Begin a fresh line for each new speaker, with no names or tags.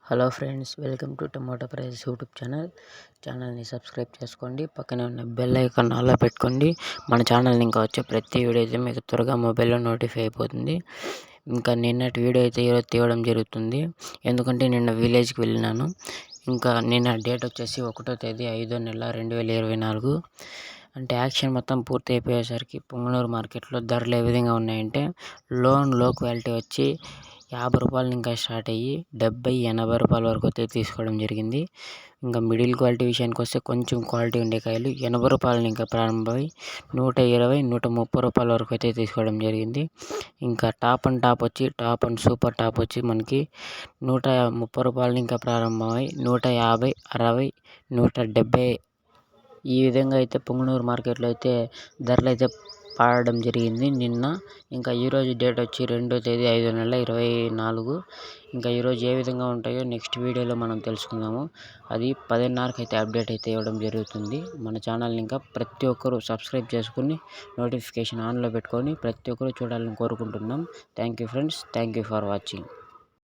Hello friends, welcome to tomato price YouTube ఛానల్ని subscribe చేసుకోండి. పక్కనే ఉన్న బెల్ ఐకాన్ ఆల్లో పెట్టుకోండి. మన ఛానల్ని ఇంకా వచ్చే ప్రతి వీడియో అయితే మీకు త్వరగా మొబైల్లో నోటిఫై అయిపోతుంది. ఇంకా నిన్నటి వీడియో అయితే ఈరోజు తీయడం జరుగుతుంది. ఎందుకంటే నిన్న విలేజ్కి వెళ్ళినాను. ఇంకా నిన్న డేట్ వచ్చేసి 1వ తేదీ 5వ నెల 2024. అంటే యాక్షన్ మొత్తం పూర్తి అయిపోయేసరికి పుంగనూరు మార్కెట్లో ధరలు ఏ విధంగా ఉన్నాయంటే, లో క్వాలిటీ వచ్చి 50 రూపాయల ఇంకా స్టార్ట్ అయ్యి 70-80 రూపాయల వరకు అయితే తీసుకోవడం జరిగింది. ఇంకా మిడిల్ క్వాలిటీ విషయానికి వస్తే కొంచెం క్వాలిటీ ఉండే కాయలు 80 రూపాయలు ఇంకా ప్రారంభమై 120-130 రూపాయల వరకు అయితే తీసుకోవడం జరిగింది. ఇంకా టాప్ అండ్ సూపర్ టాప్ వచ్చి మనకి 130 రూపాయలు ఇంకా ప్రారంభమై 150, 60, 170 ఈ విధంగా అయితే పుంగనూరు మార్కెట్లో అయితే ధరలు అయితే పాడడం జరిగింది నిన్న. ఇంకా ఈరోజు డేట్ వచ్చి 2వ తేదీ 5వ నెల 2024. ఇంకా ఈరోజు ఏ విధంగా ఉంటాయో నెక్స్ట్ వీడియోలో మనం తెలుసుకుందాము. అది 10:30కి అయితే అప్డేట్ అయితే ఇవ్వడం జరుగుతుంది. మన ఛానల్ని ఇంకా ప్రతి ఒక్కరూ సబ్స్క్రైబ్ చేసుకుని నోటిఫికేషన్ ఆన్లో పెట్టుకొని ప్రతి ఒక్కరూ చూడాలని కోరుకుంటున్నాం. Thank you friends, thank you for watching.